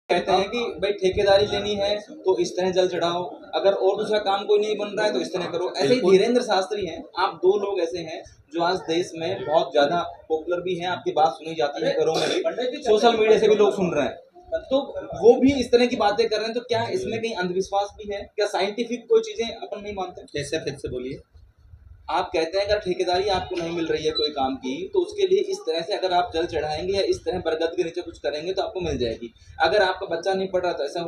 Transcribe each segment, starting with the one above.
कहते हैं कि भाई ठेकेदारी लेनी है तो इस तरह जल चढ़ाओ, अगर और दूसरा काम कोई नहीं बन रहा है तो इस तरह करो। ऐसे ही धीरेन्द्र शास्त्री हैं, आप दो लोग ऐसे हैं जो आज देश में बहुत ज्यादा पॉपुलर भी हैं, आपकी बात सुनी जाती है घरों में भी, सोशल मीडिया से भी लोग सुन रहे हैं, तो वो भी इस तरह की बातें कर रहे हैं, तो क्या इसमें कहीं अंधविश्वास भी है? क्या साइंटिफिक कोई चीजें अपन नहीं मानते? कैसे, फिर से बोलिए। आप कहते हैं अगर ठेकेदारी आपको नहीं मिल रही है कोई काम की, तो उसके लिए इस तरह से अगर आप जल चढ़ाएंगे या इस तरह बरगद के नीचे कुछ करेंगे तो आपको मिल जाएगी। अगर आपका बच्चा नहीं पढ़ रहा तो ऐसा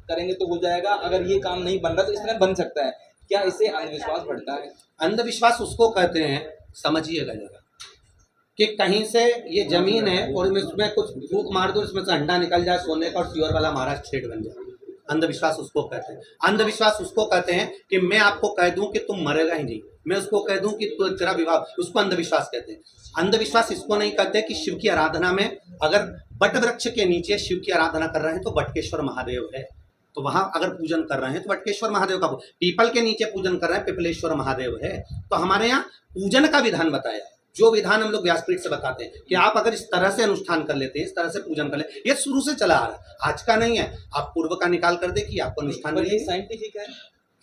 करेंगे तो हो जाएगा, अगर ये काम नहीं बन रहा तो इस तरह बन सकता है। क्या इससे अंधविश्वास बढ़ता है? अंधविश्वास उसको कहते हैं, समझिएगा जरा, कि कहीं से ये जमीन है और इसमें कुछ फूक मार दो, इसमें से अंडा निकल जाए सोने का और श्योर वाला महाराष्ट्र स्टेट बन जाए। अंधविश्वास उसको कहते हैं। अंधविश्वास उसको कहते हैं कि मैं आपको कह दूं कि तुम मरेगा ही नहीं, मैं उसको कह दूं कि तेरा विवाह, उसको अंधविश्वास कहते हैं। अंधविश्वास इसको नहीं कहते कि शिव की आराधना में अगर बट वृक्ष के नीचे शिव की आराधना कर रहे हैं तो बटकेश्वर महादेव है, तो वहां अगर पूजन कर रहे हैं तो बटकेश्वर महादेव का, पीपल के नीचे पूजन कर रहे हैं पिपलेश्वर महादेव है। तो हमारे यहाँ पूजन का विधान बताया, जो विधान हम लोग व्यासपीठ से बताते हैं कि आप अगर इस तरह से अनुष्ठान कर लेते हैं, इस तरह से पूजन कर ले, ये शुरू से चला आ रहा है, आज का नहीं है। आप पूर्व का निकाल कर देखिए, आपको अनुष्ठान साइंटिफिक है।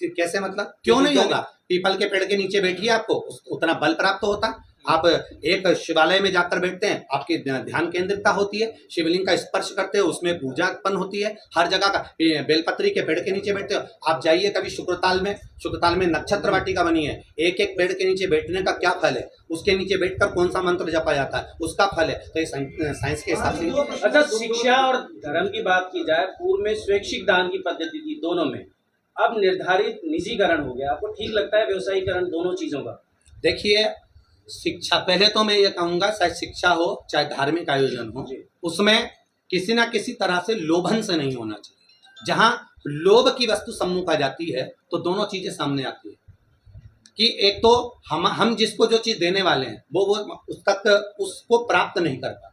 कैसे मतलब, क्यों नहीं होगा? पीपल के पेड़ के नीचे बैठिए, आपको उतना बल प्राप्त होता। आप एक शिवालय में जाकर बैठते हैं, आपकी ध्यान केंद्रितता होती है, शिवलिंग का स्पर्श करते हो, उसमें पूजा उत्पन्न होती है। हर जगह का बेलपत्री के पेड़ के नीचे बैठते हो। आप जाइए कभी शुक्रताल में नक्षत्र वाटिका बनी है, एक एक पेड़ के नीचे बैठने का क्या फल है, उसके नीचे बैठकर कौन सा मंत्र जपा जाता है, उसका फल है। तो ये साइंस के हिसाब से। अच्छा, शिक्षा और धर्म की बात की जाए, पूर्व में स्वैच्छिक दान की पद्धति थी दोनों में, अब निर्धारित निजीकरण हो गया। आपको ठीक लगता है व्यवसायीकरण दोनों चीजों का? देखिए, शिक्षा, पहले तो मैं ये कहूँगा, चाहे शिक्षा हो चाहे धार्मिक आयोजन हो, उसमें किसी ना किसी तरह से लोभन से नहीं होना चाहिए। जहाँ लोभ की वस्तु सम्मुख आ जाती है तो दोनों चीजें सामने आती है कि एक तो हम जिसको जो चीज देने वाले हैं वो उस तक उसको प्राप्त नहीं कर पाते।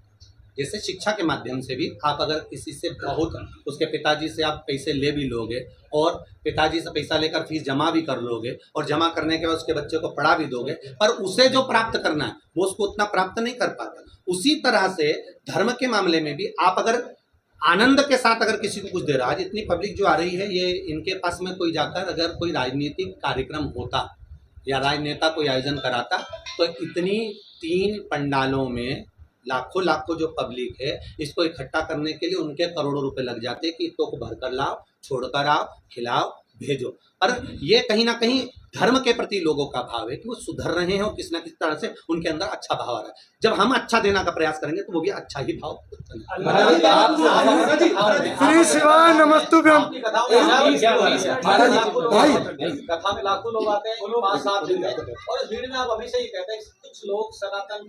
जैसे शिक्षा के माध्यम से भी आप अगर किसी से बहुत, उसके पिताजी से आप पैसे ले भी लोगे और पिताजी से पैसा लेकर फीस जमा भी कर लोगे और जमा करने के बाद उसके बच्चे को पढ़ा भी दोगे, पर उसे जो प्राप्त करना है वो उसको उतना प्राप्त नहीं कर पाता। उसी तरह से धर्म के मामले में भी आप अगर आनंद के साथ अगर किसी को कुछ दे रहा है, जितनी पब्लिक जो आ रही है, ये इनके पास में कोई जाकर अगर कोई राजनीतिक कार्यक्रम होता या राजनेता कोई आयोजन कराता तो इतनी 3 पंडालों में लाखों जो पब्लिक है, इसको इकट्ठा करने के लिए उनके करोड़ों रुपए लग जाते कि तो को भर कर लाओ, छोड़कर आओ, खिलाओ, भेजो। पर ये कहीं ना कहीं धर्म के प्रति लोगों का भाव है कि वो सुधर रहे हैं और किसी न किसी तरह से उनके अंदर अच्छा भाव आ रहा है। जब हम अच्छा देना का प्रयास करेंगे तो वो भी अच्छा ही भाव। श्री शिवाय नमस्तुभ्यम। कथा में लाखों लोग आते हैं, 5-7 दिन में, और इस भीड़ में आप हमेशा ये कहते हैं कुछ लोग सनातन